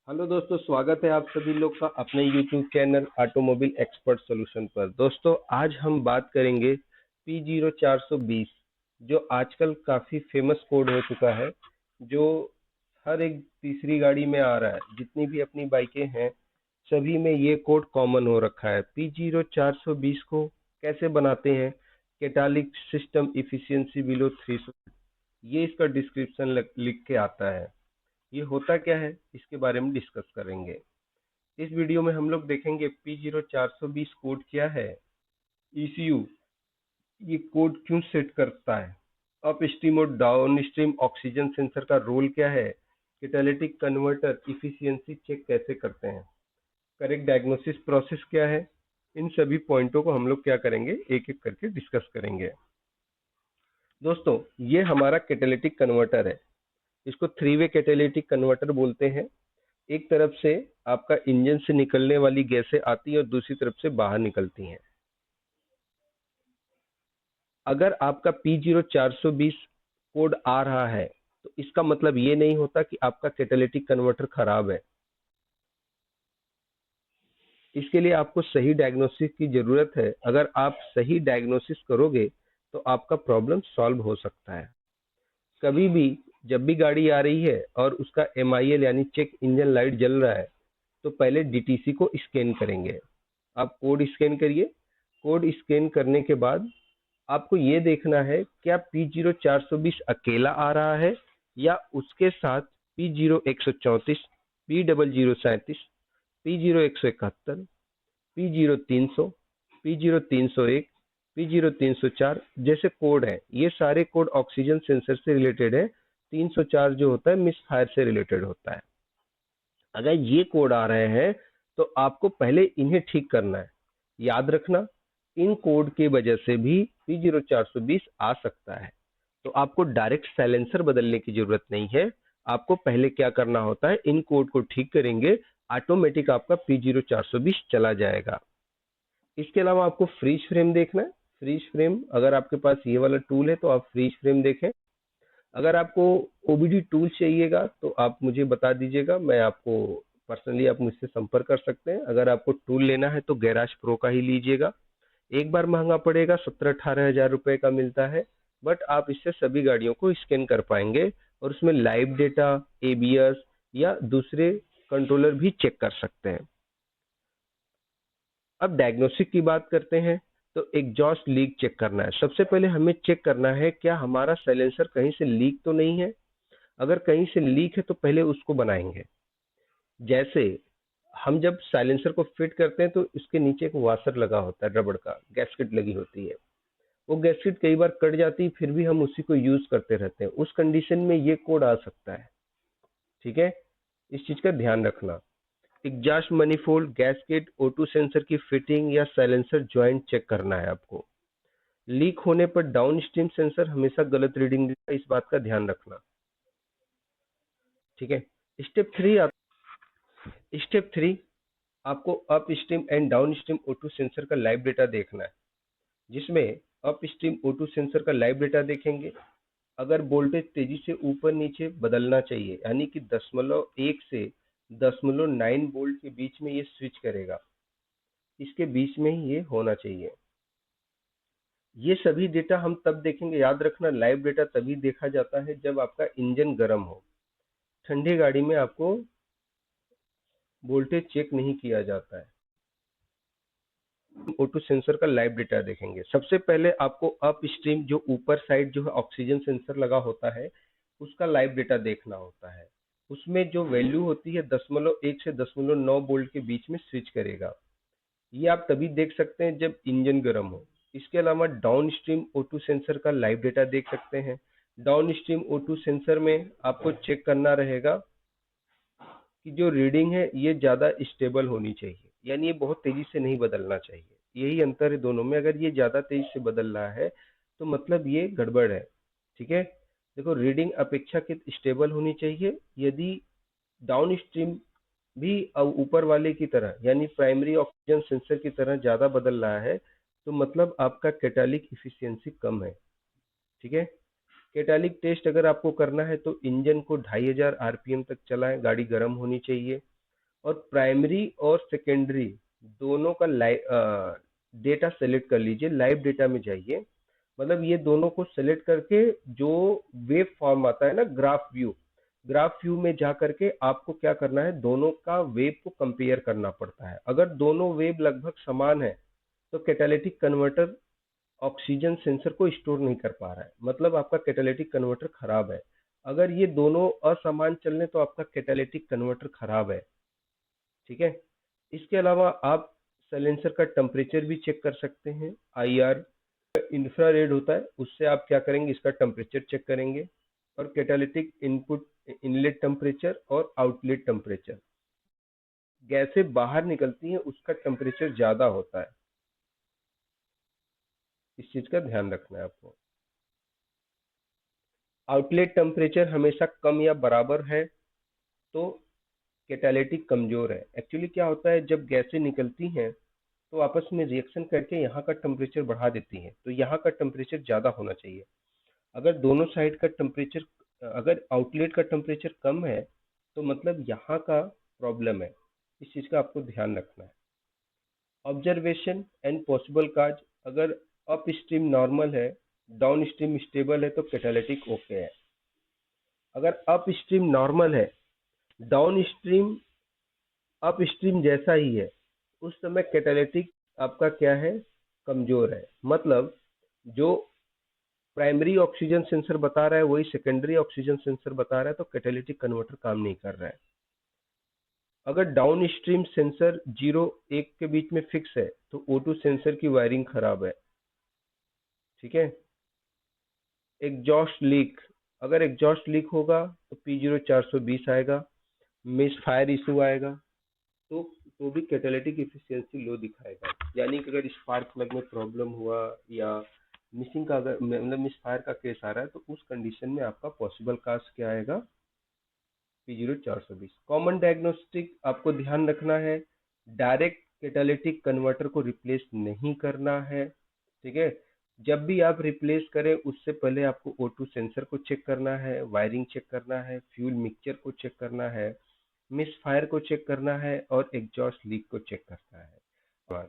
Hello दोस्तों, स्वागत है आप सभी लोग का अपने YouTube channel automobile expert solution पर। दोस्तों, आज हम बात करेंगे P0420, जो आजकल काफ़ी फेमस कोड हो चुका है, जो हर एक तीसरी गाड़ी में आ रहा है। जितनी भी अपनी बाइकें हैं सभी में ये कोड कॉमन हो रखा है। P0420 को कैसे बनाते हैं? कैटालिक सिस्टम इफिशियंसी बिलो 300, ये इसका डिस्क्रिप्शन लिख के आता है। ये होता क्या है इसके बारे में डिस्कस करेंगे। इस वीडियो में हम लोग देखेंगे P0420 कोड क्या है, ECU ये कोड क्यों सेट करता है, अप स्ट्रीम और डाउन स्ट्रीम ऑक्सीजन सेंसर का रोल क्या है, कैटालिटिक कन्वर्टर इफिशियंसी चेक कैसे करते हैं, करेक्ट डायग्नोसिस प्रोसेस क्या है। इन सभी पॉइंटों को हम लोग क्या करेंगे, एक एक करके डिस्कस करेंगे। दोस्तों, ये हमारा कैटालिटिक कन्वर्टर है। इसको 3 वे कैटालिटिक कन्वर्टर बोलते हैं। एक तरफ से आपका इंजन से निकलने वाली गैसें आती हैं और दूसरी तरफ से बाहर निकलती हैं। अगर आपका P0420 कोड आ रहा है तो इसका मतलब ये नहीं होता कि आपका कैटालिटिक कन्वर्टर खराब है। इसके लिए आपको सही डायग्नोसिस की जरूरत है। अगर आप सही डायग्नोसिस करोगे तो आपका प्रॉब्लम सॉल्व हो सकता है। कभी भी जब भी गाड़ी आ रही है और उसका MIL यानी चेक इंजन लाइट जल रहा है तो पहले DTC को स्कैन करेंगे। आप कोड स्कैन करिए। कोड स्कैन करने के बाद आपको ये देखना है क्या P0420 अकेला आ रहा है या उसके साथ P0134, P0037, P0171, P0300, P0301, P0304 जैसे कोड हैं। ये सारे कोड ऑक्सीजन सेंसर से रिलेटेड है। 304 जो होता है मिस फायर से रिलेटेड होता है। अगर ये कोड आ रहे हैं तो आपको पहले इन्हें ठीक करना है। याद रखना, इन कोड की वजह से भी P0420 आ सकता है। तो आपको डायरेक्ट साइलेंसर बदलने की जरूरत नहीं है। आपको पहले क्या करना होता है, इन कोड को ठीक करेंगे, ऑटोमेटिक आपका P0420 चला जाएगा। इसके अलावा आपको फ्रीज फ्रेम देखना है। फ्रीज फ्रेम, अगर आपके पास ये वाला टूल है तो आप फ्रीज फ्रेम देखें। अगर आपको OBD टूल चाहिएगा तो आप मुझे बता दीजिएगा, मैं आपको पर्सनली आप मुझसे संपर्क कर सकते हैं। अगर आपको टूल लेना है तो गैराज प्रो का ही लीजिएगा। एक बार महंगा पड़ेगा, 17-18 हज़ार रुपए का मिलता है, बट आप इससे सभी गाड़ियों को स्कैन कर पाएंगे और उसमें लाइव डेटा, ABS या दूसरे कंट्रोलर भी चेक कर सकते हैं। अब डायग्नोस्टिक की बात करते हैं तो एग्जॉस्ट लीक चेक करना है। सबसे पहले हमें चेक करना है क्या हमारा साइलेंसर कहीं से लीक तो नहीं है। अगर कहीं से लीक है तो पहले उसको बनाएंगे। जैसे हम जब साइलेंसर को फिट करते हैं तो इसके नीचे एक वाशर लगा होता है, रबड़ का गैस्केट लगी होती है। वो गैस्केट कई बार कट जाती है, फिर भी हम उसी को यूज करते रहते हैं। उस कंडीशन में ये कोड आ सकता है। ठीक है, इस चीज का ध्यान रखना। Exhaust manifold, gasket, O2 sensor की फिटिंग या साइलेंसर ज्वाइंट चेक करना है आपको। लीक होने पर डाउन स्ट्रीम सेंसर हमेशा गलत रीडिंग देगा, इस बात का ध्यान रखना। ठीक है। स्टेप 3 आपको up stream and down stream O2 sensor का लाइव डेटा देखना है। जिसमें अप स्ट्रीम O2 सेंसर का लाइव डेटा देखेंगे। अगर वोल्टेज तेजी से ऊपर नीचे बदलना चाहिए, यानी कि 0.1 से 0.9 वोल्ट के बीच में ये स्विच करेगा, इसके बीच में ही ये होना चाहिए। ये सभी डेटा हम तब देखेंगे। याद रखना, लाइव डेटा तभी देखा जाता है जब आपका इंजन गर्म हो। ठंडी गाड़ी में आपको वोल्टेज चेक नहीं किया जाता है। O2 सेंसर का लाइव डेटा देखेंगे। सबसे पहले आपको अप स्ट्रीम, जो ऊपर साइड जो है ऑक्सीजन सेंसर लगा होता है, उसका लाइव डेटा देखना होता है। उसमें जो वैल्यू होती है 0.1 से 0.9 वोल्ट के बीच में स्विच करेगा। ये आप तभी देख सकते हैं जब इंजन गर्म हो। इसके अलावा डाउन स्ट्रीम O2 सेंसर का लाइव डेटा देख सकते हैं। डाउन स्ट्रीम O2 सेंसर में आपको चेक करना रहेगा कि जो रीडिंग है ये ज़्यादा स्टेबल होनी चाहिए, यानी ये बहुत तेज़ी से नहीं बदलना चाहिए। यही अंतर है दोनों में। अगर ये ज़्यादा तेज़ी से बदल रहा है तो मतलब ये गड़बड़ है। ठीक है, देखो, रीडिंग अपेक्षाकृत स्टेबल होनी चाहिए। यदि डाउन स्ट्रीम भी ऊपर वाले की तरह, यानी प्राइमरी ऑक्सीजन सेंसर की तरह ज़्यादा बदल रहा है तो मतलब आपका कैटालिक इफिशियंसी कम है। ठीक है। कैटालिक टेस्ट अगर आपको करना है तो इंजन को 2500 RPM तक चलाएं, गाड़ी गर्म होनी चाहिए। और प्राइमरी और सेकेंडरी दोनों का डेटा सेलेक्ट कर लीजिए, लाइव डेटा में जाइए। मतलब ये दोनों को सेलेक्ट करके जो वेव फॉर्म आता है ना, ग्राफ व्यू में जा करके आपको क्या करना है, दोनों का वेव को कंपेयर करना पड़ता है। अगर दोनों वेव लगभग समान है तो कैटालिटिक कन्वर्टर ऑक्सीजन सेंसर को स्टोर नहीं कर पा रहा है, मतलब आपका कैटालिटिक कन्वर्टर खराब है। अगर ये दोनों असमान चल रहे तो आपका कैटालिटिक कन्वर्टर खराब है। ठीक है। इसके अलावा आप साइलेंसर का टेम्परेचर भी चेक कर सकते हैं। आईआर इंफ्रारेड होता है, उससे आप क्या करेंगे, इसका टेम्परेचर चेक करेंगे। और कैटालिटिक इनपुट इनलेट टेम्परेचर और आउटलेट टेम्परेचर, गैसें बाहर निकलती हैं उसका टेम्परेचर ज्यादा होता है, इस चीज का ध्यान रखना है आपको। आउटलेट टेम्परेचर हमेशा कम या बराबर है तो कैटालिटिक कमजोर है। एक्चुअली क्या होता है, जब गैसें निकलती हैं तो आपस में रिएक्शन करके यहाँ का टेम्परेचर बढ़ा देती हैं, तो यहाँ का टेम्परेचर ज़्यादा होना चाहिए। अगर दोनों साइड का टेम्परेचर, अगर आउटलेट का टेम्परेचर कम है तो मतलब यहाँ का प्रॉब्लम है, इस चीज़ का आपको ध्यान रखना है। ऑब्जर्वेशन एंड पॉसिबल काज, अगर अप स्ट्रीम नॉर्मल है, डाउन स्ट्रीम स्टेबल है तो कैटालिटिक ओके है। अगर अप स्ट्रीम नॉर्मल है, डाउन स्ट्रीम अप स्ट्रीम जैसा ही है, उस समय कैटालिटिक आपका क्या है, कमजोर है। मतलब जो प्राइमरी ऑक्सीजन सेंसर बता रहा है वही सेकेंडरी ऑक्सीजन सेंसर बता रहा है, तो कैटालिटिक कन्वर्टर काम नहीं कर रहा है। अगर डाउन स्ट्रीम सेंसर 0 1 के बीच में फिक्स है तो O2 सेंसर की वायरिंग खराब है। ठीक है। एग्जॉस्ट लीक, अगर एग्जॉस्ट लीक होगा तो P0420 आएगा, मिस फायर इशू आएगा, तो भी कैटालिटिक इफिशियंसी लो दिखाएगा। यानी कि अगर स्पार्क प्लग में प्रॉब्लम हुआ या मिसिंग का, अगर मतलब मिस फायर का केस आ रहा है, तो उस कंडीशन में आपका पॉसिबल काज क्या आएगा, P0420। कॉमन डायग्नोस्टिक आपको ध्यान रखना है, डायरेक्ट कैटालिटिक कन्वर्टर को रिप्लेस नहीं करना है। ठीक है। जब भी आप रिप्लेस करें उससे पहले आपको O2 सेंसर को चेक करना है, वायरिंग चेक करना है, फ्यूल मिक्सचर को चेक करना है, मिस फायर को चेक करना है और एग्जॉस्ट लीक को चेक करना है।